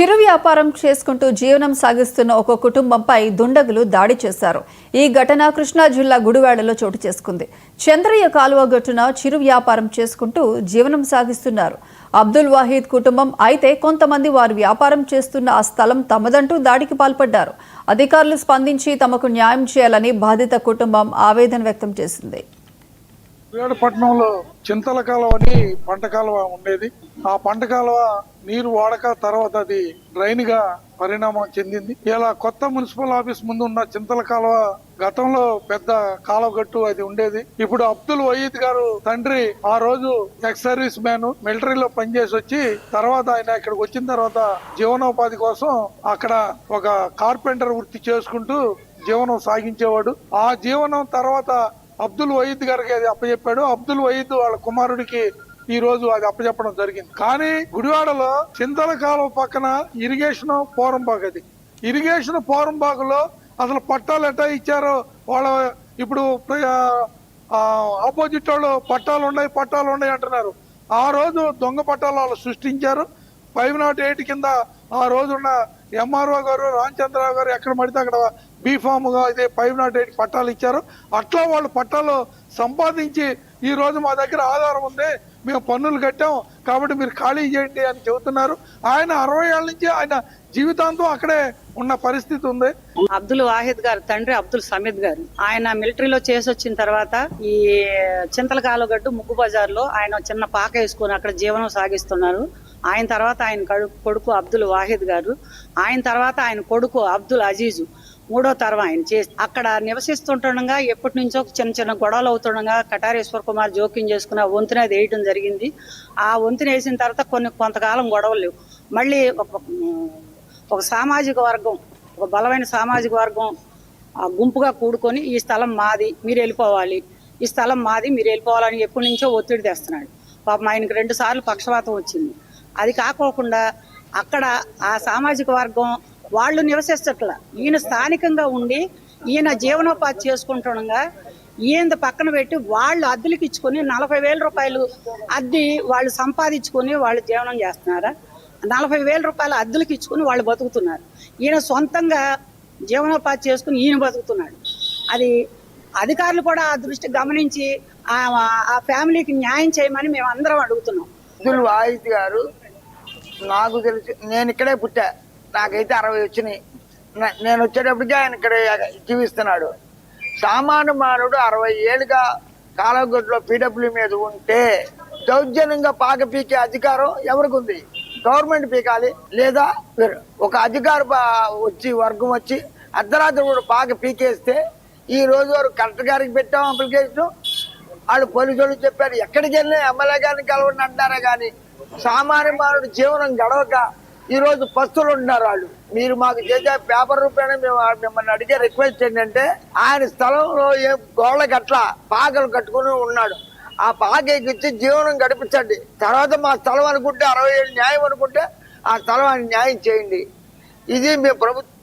చిరు వ్యాపారం చేసుకుంటూ జీవనం సాగిస్తున్న ఒక కుటుంబంపై దుండగులు దాడి చేశారు. ఈ ఘటన కృష్ణా జిల్లా గుడివాడలో చోటు చేసుకుంది. చంద్రయ్య కాలువ గట్టున చిరు వ్యాపారం చేసుకుంటూ జీవనం సాగిస్తున్నారు అబ్దుల్ వాహీద్ కుటుంబం. అయితే కొంతమంది వారు వ్యాపారం చేస్తున్న ఆ స్థలం తమదంటూ దాడికి పాల్పడ్డారు. అధికారులు స్పందించి తమకు న్యాయం చేయాలని బాధిత కుటుంబం ఆవేదన వ్యక్తం చేసింది. పట్టణంలో చింతల కాలువ అని పంట కాలువ ఉండేది. ఆ పంట కాలువ నీరు వాడక తర్వాత అది డ్రైన్ గా పరిణామం చెందింది. ఇలా కొత్త మున్సిపల్ ఆఫీస్ ముందు ఉన్న చింతల కాలువ గతంలో పెద్ద కాలువ గట్టు అది ఉండేది. ఇప్పుడు అబ్దుల్ వయీద్ గారు తండ్రి ఆ రోజు ఎక్స్ సర్వీస్ మ్యాన్, మిలిటరీలో పనిచేసి వచ్చి తర్వాత ఆయన ఇక్కడికి వచ్చిన తర్వాత జీవనోపాధి కోసం అక్కడ ఒక కార్పెంటర్ వృత్తి చేసుకుంటూ జీవనం సాగించేవాడు. ఆ జీవనం తర్వాత అబ్దుల్ వయీద్ గారికి అది అప్పచెప్పాడు. అబ్దుల్ వయీద్ వాళ్ళ కుమారుడికి ఈ రోజు అది అప్పచెప్పడం జరిగింది. కానీ గుడివాడలో చింతల కాలువ పక్కన ఇరిగేషన్ పోరంబాగ్, అది ఇరిగేషన్ పోరంబాగులో అసలు పట్టాలు ఎట్టా ఇచ్చారో వాళ్ళ ఇప్పుడు ఆపోజిట్ వాళ్ళు పట్టాలు ఉన్నాయి అంటున్నారు. ఆ రోజు దొంగ పట్టాలు వాళ్ళు సృష్టించారు. 508 కింద ఆ రోజున్న ఎంఆర్ఓ గారు రామచంద్రరావు గారు ఎక్కడ పడితే అక్కడ బీఫామ్ గా అయితే 508 పట్టాలు ఇచ్చారు. అట్లా వాళ్ళు పట్టాలు సంపాదించి ఈ రోజు మా దగ్గర ఆధారం ఉంది, మేము పన్నులు కట్టాం కాబట్టి మీరు ఖాళీ చేయండి అని చెబుతున్నారు. ఆయన 60 ఏళ్ల నుంచి ఆయన జీవితాంతం అక్కడే ఉన్న పరిస్థితి ఉంది. అబ్దుల్ వాహిద్ గారు తండ్రి అబ్దుల్ సమీద్ గారు ఆయన మిలిటరీలో చేసి వచ్చిన తర్వాత ఈ చింతల కాలువగట్టు ముగ్గు బజార్ లో ఆయన చిన్న పాక వేసుకుని అక్కడ జీవనం సాగిస్తున్నారు. ఆయన తర్వాత ఆయన కొడుకు అబ్దుల్ వాహిద్ గారు, ఆయన తర్వాత ఆయన కొడుకు అబ్దుల్ అజీజు మూడో తరం ఆయన చేసి అక్కడ నివసిస్తుండగా ఎప్పటి నుంచో చిన్న చిన్న గొడవలు అవుతుండగా కటారేశ్వర్ కుమార్ జోక్యం చేసుకుని ఆ వంతున అది వేయటం జరిగింది. ఆ వంతున వేసిన తర్వాత కొంతకాలం గొడవలు లేవు. మళ్ళీ ఒక సామాజిక వర్గం, ఒక బలమైన సామాజిక వర్గం గుంపుగా కూడుకొని ఈ స్థలం మాది మీరు వెళ్ళిపోవాలి, ఈ స్థలం మాది మీరు వెళ్ళిపోవాలని ఎప్పటి నుంచో ఒత్తిడి తెస్తున్నాడు. పాపం ఆయనకి 2 సార్లు పక్షవాతం వచ్చింది. అది కాకోకుండా అక్కడ ఆ సామాజిక వర్గం వాళ్ళు నివసిస్తట్ల ఈయన స్థానికంగా ఉండి ఈయన జీవనోపాధి చేసుకుంటుండగా ఈయన పక్కన పెట్టి వాళ్ళు అద్దెలకు ఇచ్చుకొని 40,000 రూపాయలు అద్దె వాళ్ళు సంపాదించుకొని వాళ్ళు జీవనం చేస్తున్నారా? 40,000 రూపాయలు అద్దెలకు ఇచ్చుకొని వాళ్ళు బతుకుతున్నారు. ఈయన సొంతంగా జీవనోపాధి చేసుకుని ఈయన బతుకుతున్నాడు. అది అధికారులు కూడా ఆ దృష్టి గమనించి ఆ ఫ్యామిలీకి న్యాయం చేయమని మేము అందరం అడుగుతున్నాం. అబ్దుల్ వాహిద్ గారు నాకు తెలిసి, నేను ఇక్కడే పుట్టా, నాకైతే 60 వచ్చినాయి. నేను వచ్చేటప్పటికే ఆయన ఇక్కడ జీవిస్తున్నాడు. సామాన్య మానవుడు 60 ఏళ్ళుగా కాలగొడ్లో పీడబ్ల్యూ మీద ఉంటే దౌర్జన్యంగా పాక పీకే అధికారం ఎవరికి ఉంది? గవర్నమెంట్ పీకాలి, లేదా ఒక అధికార వర్గం వచ్చి అర్ధరాత్రి కూడా పాక పీకేస్తే ఈ రోజు వరకు కలెక్టర్ గారికి పెట్టాం అప్లికేషన్, వాళ్ళు పోలీసులు చెప్పారు ఎక్కడికి వెళ్ళి ఎమ్మెల్యే గారిని కలవండి అంటారా. కానీ సామాన్య మానవుడు జీవనం గడవక ఈ రోజు పస్తులు ఉంటున్నారు వాళ్ళు. మీరు మాకు చేసే పేపర్ రూపాయన మిమ్మల్ని అడిగే రిక్వెస్ట్ ఏంటంటే, ఆయన స్థలంలో ఏ గోళ్ళకి అట్లా పాకలు కట్టుకుని ఉన్నాడు, ఆ పాకెక్కిచ్చి జీవనం గడిపించండి. తర్వాత మా స్థలం అనుకుంటే 60 ఏళ్ళు న్యాయం అనుకుంటే ఆ స్థలం ఆయన న్యాయం చేయండి. ఇది మీ ప్రభుత్వం